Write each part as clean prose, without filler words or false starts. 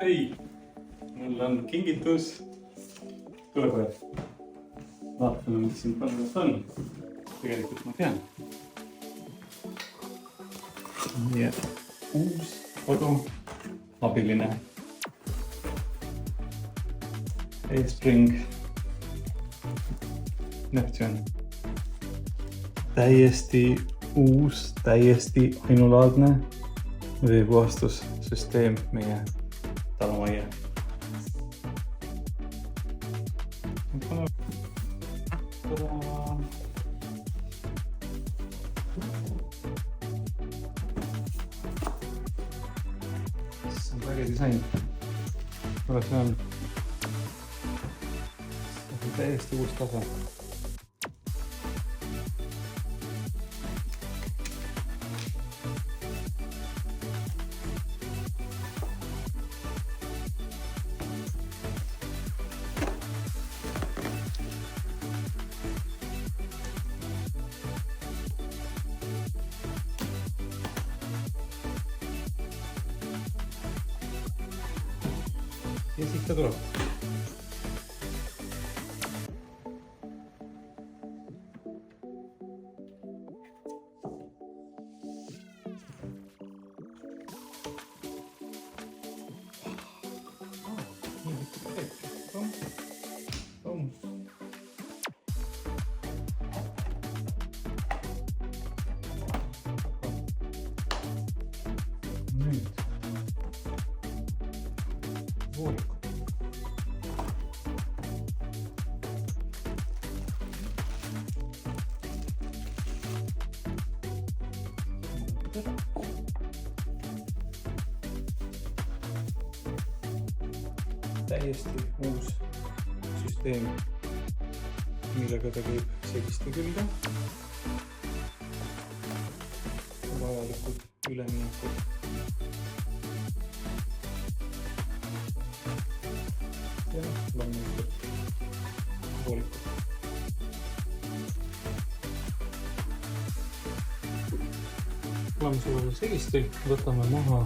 Ei, mul on kingitus. Tule kohe. Vaatame, mis siin põlvest on. Tegelikult ma tean. Nii et uus kodu abiline. Spring Neptune. Täiesti uus, täiesti ainulaadne veepuhastussüsteem meie talumajja. See on väge disain. Aga see on täiesti uus tase. Ja siit ta tuleb. Nüüd voolikud. Täiesti uus süsteem, millega ta käib segiste külge. Vajalikud üleminekud. Ja loomulikult voolikud. Oleme sulle segistil, võtame maha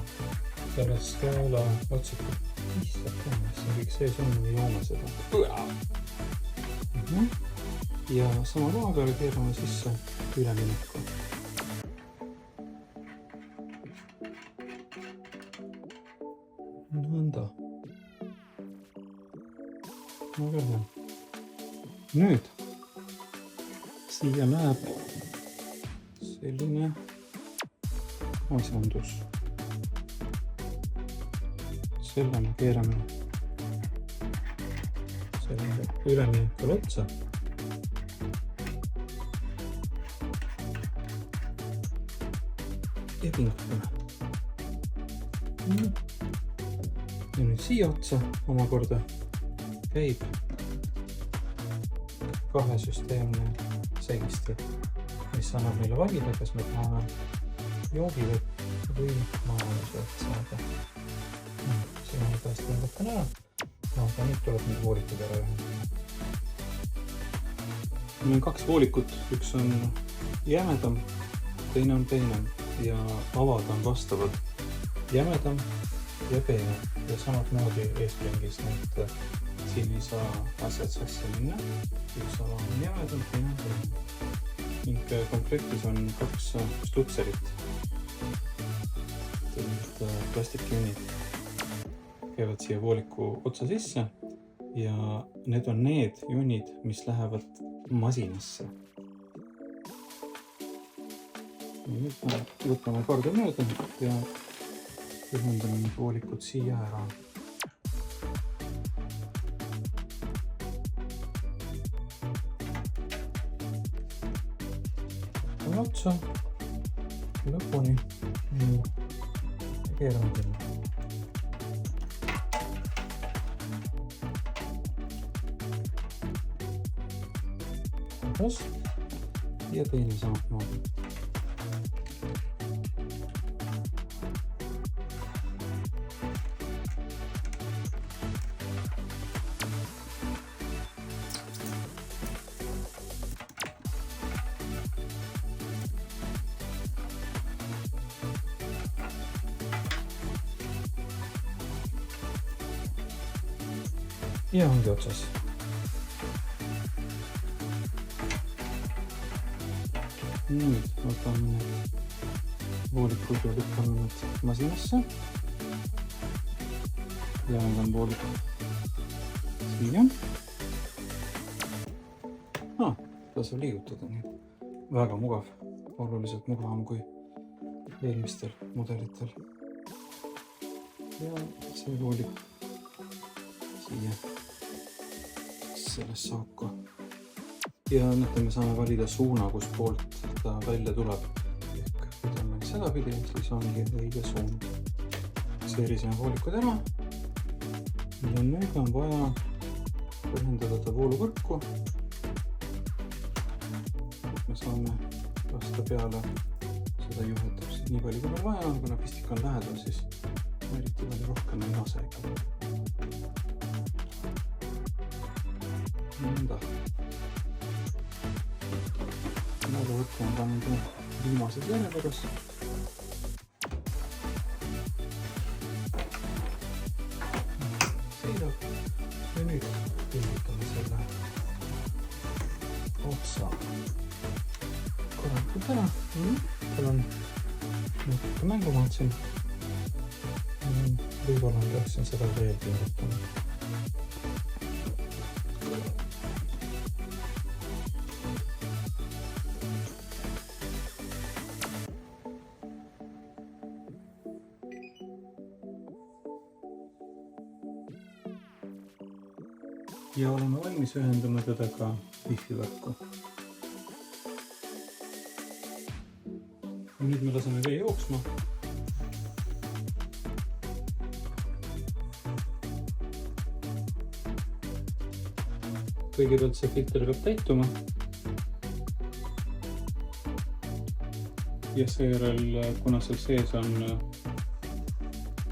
selle skaala otsikud. Issad tõenäoliselt, see kõik sees on, me joome seda. Ja sama koha peale keerame sisse ülemineku. Nõnda. Väga hea. Nüüd siia läheb selline asjandus. Selle me keerame selline üleminekul otsa. Ja pingutame. Ja nüüd siia otsa omakorda käib kahesüsteemne segisti, mis annab meile valida, kas me tahame joogivett või maalisvett saada. Siin on tõesti võtan ära, aga nüüd tuleb nüüd voolikud ära ühe. Meil on kaks voolikut, üks on jämedam, teine on peenem ja avad on vastavad jämedam ja peenem. Ja samad moodi eespringis, et siin ei saa asjad sassi minna. Üks ava on jämedam, teine on peenem. Ning komplektis on kaks stutserit. Plastikjunid käivad siia vooliku otsa sisse ja need on need junid, mis lähevad masinasse. Nüüd me võtame korda mööda ja ühendame need voolikud siia ära. Võtame otsa lõpuni ja keerame sinna. Ja teine samat moodi. ja ongi otsas. Nüüd võtame need voolikud ja lükkame need masinasse. Jämedam voolik siia. Ta saab liigutada, nii väga mugav, oluliselt mugavam kui eelmistel mudelitel. Ja see voolik siia sellest saako. Ja nüüd me saame valida suuna, kus poolt ta välja tuleb. Ehk kui ta on meil sedapidi, siis ongi õige suund. Seerisime voolikud ära. Ja nüüd on vaja ühendada ta vooluvõrku. Me saame lasta peale seda juhetab nii palju, kui meil vaja on, kuna pistik on lähedal, siis eriti palju rohkem ei lase ikka. Nõnda. Vooluvõrku on pannud viimases järjekorras. Seidab ja nüüd pildutame selle otsa korralikult ära. Tal on natuke mängumaad siin. Võib-olla peaksin seda veel pildutama. Ja oleme valmis ühendama teda ka Wi-Fi võrku. Nüüd me laseme vee jooksma. Kõigepealt see filter peab täituma. Ja seejärel, kuna seal sees on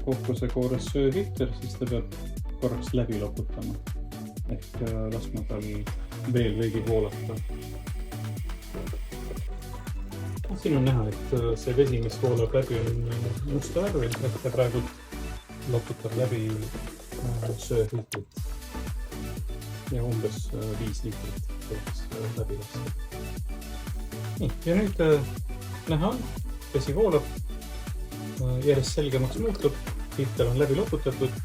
kokosekoores sööfilter, siis ta peab korraks läbi loputama. Ehk laskma tal veel veidi voolata. Siin on näha, et see vesi, mis voolab läbi, on musta värvi, ehk ta praegu loputab läbi sööfiltrit. Ja umbes 5 liitrit võiks läbi lasta. Nii, ja nüüd näha on, vesi voolab, järjest selgemaks muutub, filter on läbi loputatud.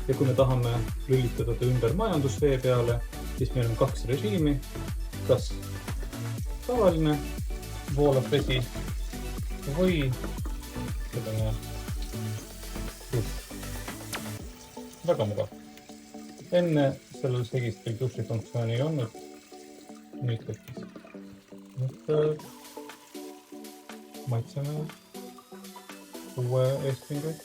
Ja kui me tahame lülitada ta ümber majandusvee peale, siis meil on 2 režiimi. Kas tavaline voolab vesi või selline dušš. Väga mugav. Enne sellel segistil dušifunktsiooni ei olnud. Nüüd tekkis. Nüüd maitseme uue eestpinguid.